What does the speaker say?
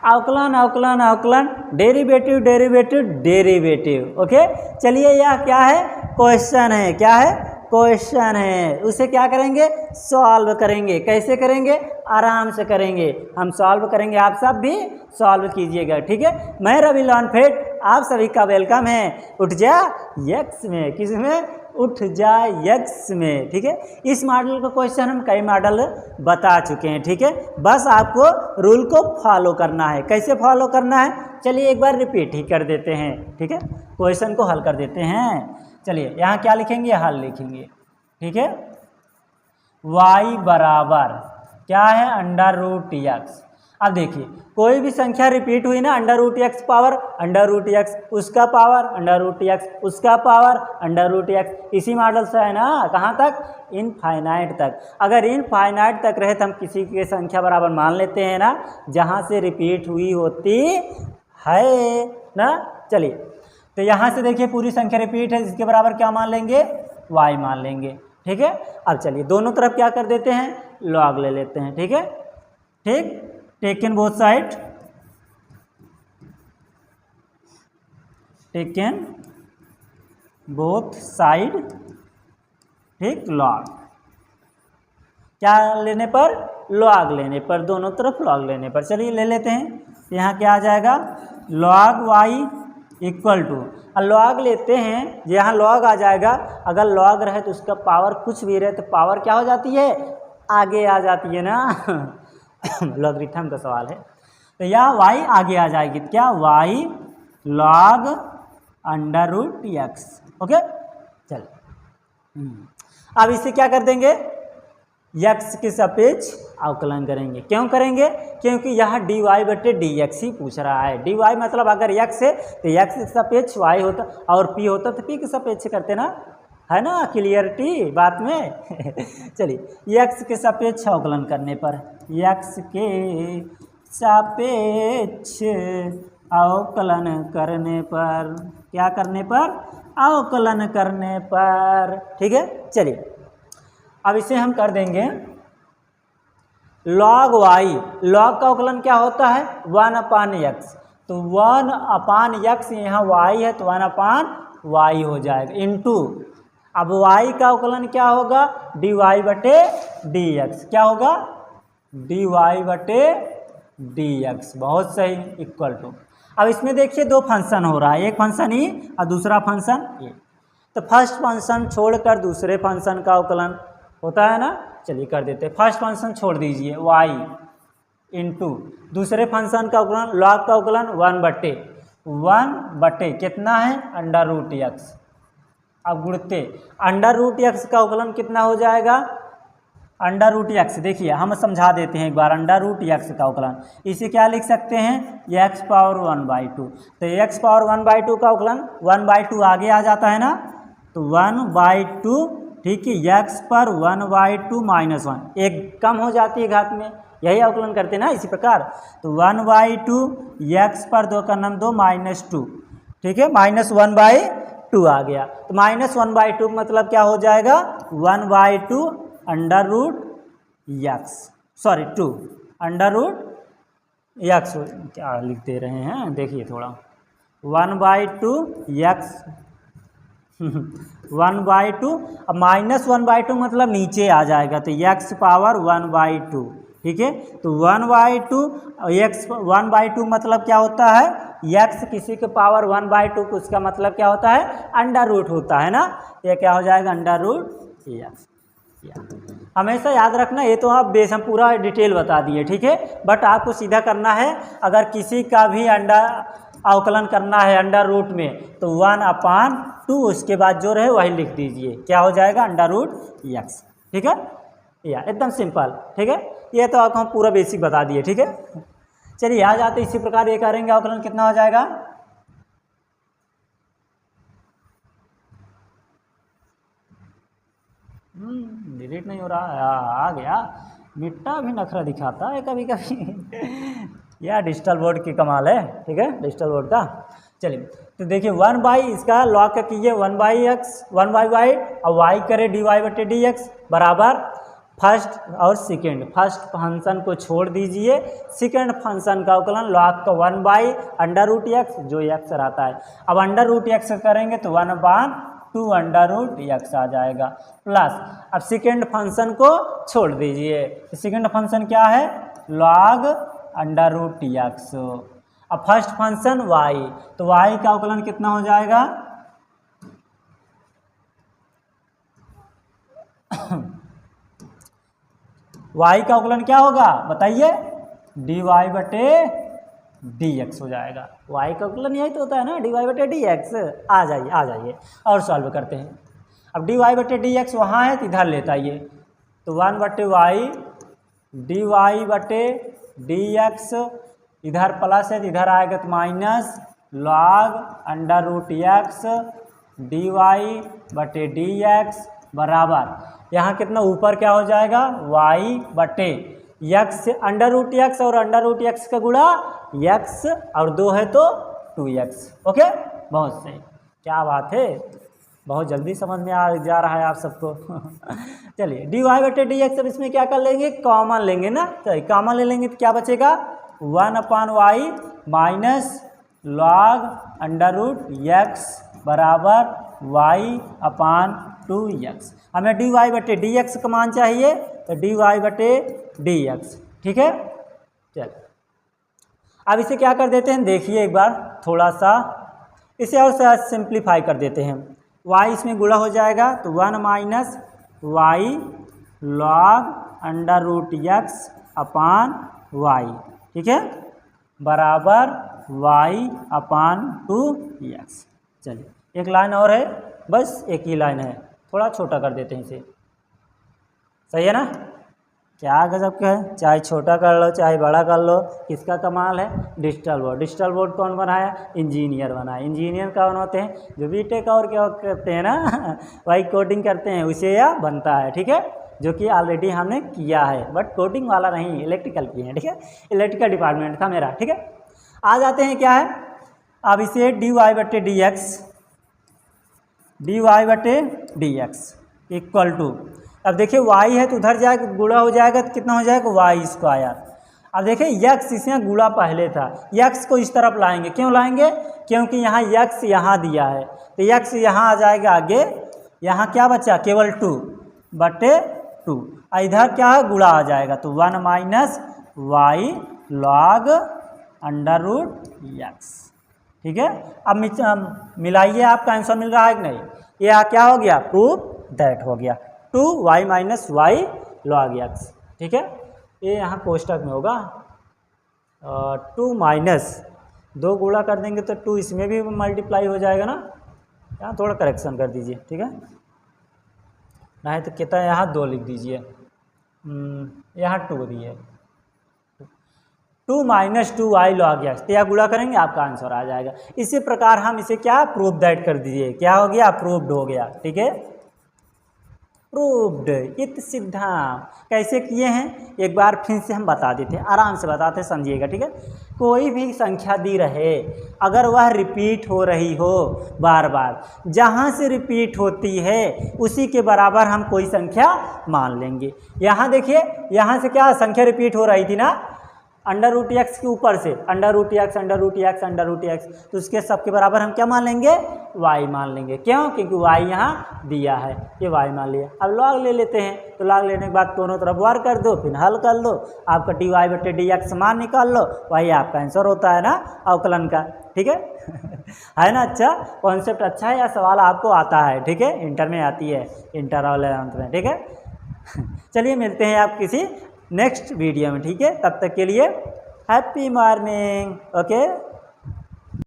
अवकलन अवकलन अवकलन, डेरिवेटिव डेरिवेटिव डेरिवेटिव। ओके, चलिए यह क्या है, क्वेश्चन है, क्या है, क्वेश्चन है। उसे क्या करेंगे, सॉल्व करेंगे। कैसे करेंगे, आराम से करेंगे, हम सॉल्व करेंगे, आप सब भी सॉल्व कीजिएगा, ठीक है। मैं रवि लॉनफेट, आप सभी का वेलकम है उठ जा यक्स में। किस में, उठ जा यक्स में, ठीक है। इस मॉडल का क्वेश्चन हम कई मॉडल बता चुके हैं, ठीक है। बस आपको रूल को फॉलो करना है। कैसे फॉलो करना है, चलिए एक बार रिपीट ही कर देते हैं, ठीक है। क्वेश्चन को हल कर देते हैं। चलिए यहाँ क्या लिखेंगे, हल लिखेंगे, ठीक है। y बराबर क्या है, अंडर रूट एक्स। अब देखिए कोई भी संख्या रिपीट हुई ना, under root x power under root x उसका पावर अंडर रूट एक्स उसका पावर अंडर रूट एक्स, इसी मॉडल से है ना, कहाँ तक, इनफाइनाइट तक। अगर इनफाइनाइट तक रहे तो हम किसी की संख्या बराबर मान लेते हैं ना, जहाँ से रिपीट हुई होती है ना। चलिए तो यहाँ से देखिए पूरी संख्या रिपीट है, जिसके बराबर क्या मान लेंगे, y मान लेंगे, ठीक है। अब चलिए दोनों तरफ क्या कर देते हैं, लॉग ले लेते हैं, ठीक है। ठीक, taken both side, taken both side, ठीक, लॉग। क्या लेने पर, लॉग लेने पर, दोनों तरफ लॉग लेने पर। चलिए ले लेते हैं, यहाँ क्या आ जाएगा, log y equal to, log लेते हैं, यहाँ लॉग आ जाएगा। अगर लॉग रहे तो उसका पावर कुछ भी रहे तो पावर क्या हो जाती है, आगे आ जाती है ना। लॉगरिथम का सवाल है, तो यह y आगे आ जाएगी, क्या, y log under root x. Okay, चल अब इसे क्या कर देंगे, यक्स के सापेक्ष अवकलन करेंगे। क्यों करेंगे, क्योंकि यह dy बटे dx ही पूछ रहा है। dy मतलब अगर x है तो x के सापेक्ष y होता, और p होता तो p के सापेक्ष करते ना, है ना, क्लियरिटी बात में। चलिए x के सापेक्ष अवकलन करने पर, x के सापेक्ष अवकलन करने पर, क्या करने पर, अवकलन करने पर, ठीक है। चलिए अब इसे हम कर देंगे log y, log का अवकलन क्या होता है, 1/x, तो 1/x, यहाँ y है तो 1/y हो जाएगा, इनटू, अब y का अवकलन क्या होगा, dy बटे dx, क्या होगा, dy बटे dx, बहुत सही, इक्वल टू। अब इसमें देखिए दो फंक्शन हो रहा है, एक फंक्शन ई और दूसरा फंक्शन ए, तो फर्स्ट फंक्शन छोड़कर दूसरे फंक्शन का अवकलन होता है ना। चलिए कर देते हैं, फर्स्ट फंक्शन छोड़ दीजिए y इंटू दूसरे फंक्शन का अवकलन, लॉग का अवकलन 1 बटे कितना है, अंडर रूट एक्स। अब गुणते अंडर रूट एक्स का अवकलन कितना हो जाएगा, अंडर रूट एक्स, देखिए हम समझा देते हैं एक बार, अंडर रूट एक्स का अवकलन इसे क्या लिख सकते हैं, x पावर 1/2, तो x पावर 1/2 का अवकलन 1/2 आगे आ जाता है ना, तो 1/2, ठीक है, x पर 1/2 माइनस 1, एक कम हो जाती है घात में, यही अवकलन करते हैं ना इसी प्रकार, तो 1/2 x पर 2 का नाम 2 -2, ठीक है, -1/2 आ गया, तो -1/2 मतलब क्या हो जाएगा, 1/2 under root x, sorry 2 under root x, क्या लिख दे रहे हैं देखिए थोड़ा, 1/2 एक्स 1/2, अब -1/2 मतलब नीचे आ जाएगा, तो x पावर 1/2, ठीक है, तो 1/2 x 1/2 मतलब क्या होता है, x किसी के पावर 1/2 को, उसका मतलब क्या होता है, अंडर रूट होता है ना, ये क्या हो जाएगा, अंडर रूट x। हमेशा याद रखना, ये तो आप बेस हम पूरा डिटेल बता दिए, ठीक है, बट आपको सीधा करना है, अगर किसी का भी अवकलन करना है अंडर रूट में तो 1/2, उसके बाद जो रहे वही लिख दीजिए, क्या हो जाएगा, अंडर रूट एक्स, ठीक है, या एकदम सिंपल, ठीक है, ये तो आपको हम पूरा बेसिक बता दिए, ठीक है। चलिए आ जाते इसी प्रकार ये करेंगे, अवकलन कितना हो जाएगा, डिलीट नहीं हो रहा, आ गया, मिट्टा भी नखरा दिखाता है कभी कभी। यह डिजिटल बोर्ड की कमाल है, ठीक है, डिजिटल बोर्ड का। चलिए तो देखिए 1/, इसका लॉग का कीजिए 1/x 1/y, और y करे dy बटे dx बराबर फर्स्ट और सेकेंड, फर्स्ट फंक्शन को छोड़ दीजिए, सेकेंड फंक्शन का अवकलन log का 1/√x जो x रहता है। अब √x करेंगे तो 1/2√x आ जाएगा प्लस, अब सेकेंड फंक्शन को छोड़ दीजिए, सेकेंड फंक्शन क्या है log √x। अब फर्स्ट फंक्शन y, तो y का अवकलन कितना हो जाएगा y का अवकलन क्या होगा बताइए, dy/dx हो जाएगा। y का अवकलन यही तो होता है ना, dy/dx। आ जाइए और सॉल्व करते हैं। अब dy/dx वहाँ है तो इधर लेता आइए, तो 1/y dy/dx, इधर प्लस है तो इधर आएगा तो माइनस log √x dy/dx बराबर, यहाँ कितना ऊपर क्या हो जाएगा y/x से √x और √x का गुणा x और 2 है तो 2x। ओके, बहुत सही, क्या बात है, बहुत जल्दी समझ में आ जा रहा है आप सबको। चलिए dy/dx, अब इसमें क्या कर लेंगे कॉमन लेंगे ना, तो कॉमन ले लेंगे तो क्या बचेगा 1/y माइनस log √x बराबर y/2x। हमें dy/dx का मान चाहिए तो dy/dx, ठीक है। चलिए अब इसे क्या कर देते हैं, देखिए एक बार थोड़ा सा इसे और सिंप्लीफाई कर देते हैं। y इसमें गुणा हो जाएगा तो 1 माइनस y log √x अपान y, ठीक है, बराबर y/2x। चलिए एक लाइन और है, बस एक ही लाइन है, थोड़ा छोटा कर देते हैं इसे, सही है ना। क्या गजब का है, चाहे छोटा कर लो चाहे बड़ा कर लो, किसका कमाल है, डिजिटल बोर्ड। डिजिटल बोर्ड कौन बनाया, इंजीनियर बनाया। इंजीनियर कौन होते हैं, जो बीटेक और क्या करते हैं ना वही कोडिंग करते हैं, उसे यह बनता है, ठीक है, जो कि ऑलरेडी हमने किया है, बट कोडिंग वाला नहीं, इलेक्ट्रिकल किए हैं, ठीक है, इलेक्ट्रिकल डिपार्टमेंट था मेरा, ठीक है। आ जाते हैं क्या है, अब इसे dy/dx इक्वल टू, अब देखिए y है तो उधर जाएगा गुणा हो जाएगा तो कितना हो जाएगा y²। अब देखिए x इसमें गुणा पहले था, x को इस तरफ लाएंगे, क्यों लाएंगे, क्योंकि यहाँ x यहाँ दिया है तो x यहाँ आ जाएगा आगे, यहाँ क्या बचा केवल 2/2, इधर क्या है गुणा आ जाएगा तो 1 माइनस y log √x, ठीक है। अब मिलाइए, आपका आंसर मिल रहा है कि नहीं, ये क्या हो गया प्रूफ दैट हो गया 2y minus y log x, ठीक है। ये यहाँ कोष्टक में होगा 2 माइनस 2 गुणा कर देंगे तो 2 इसमें भी मल्टीप्लाई हो जाएगा ना, यहाँ थोड़ा करेक्शन कर दीजिए, ठीक है, नहीं तो कितना यहाँ 2 लिख दीजिए, यहाँ 2 दिए, 2 माइनस 2y log x, तो यह गुणा करेंगे आपका आंसर आ जाएगा। इसी प्रकार हम इसे क्या प्रूफ दैट कर दीजिए, क्या हो गया प्रूव्ड हो गया, ठीक है, प्रूव्ड। इत सिद्धांत कैसे किए हैं एक बार फिर से हम बता देते हैं, आराम से बताते समझिएगा, ठीक है। कोई भी संख्या दी रहे, अगर वह रिपीट हो रही हो बार बार, जहाँ से रिपीट होती है उसी के बराबर हम कोई संख्या मान लेंगे। यहाँ देखिए, यहाँ से क्या संख्या रिपीट हो रही थी ना, √x के ऊपर से √x, तो उसके सबके बराबर हम क्या मान लेंगे y मान लेंगे, क्यों, क्योंकि y यहाँ दिया है, ये y मान लिया। अब log ले लेते हैं, तो log लेने के बाद दोनों तरफ वर्क कर दो, फिर हल कर लो, आपका dy/dx मान निकाल लो, वही आपका आंसर होता है ना अवकलन का, ठीक है। है ना, अच्छा कॉन्सेप्ट अच्छा है, या सवाल आपको आता है, ठीक है, इंटर में आती है, इंटर और 11th में, ठीक है। चलिए मिलते हैं आप किसी नेक्स्ट वीडियो में, ठीक है, तब तक के लिए हैप्पी मॉर्निंग, ओके।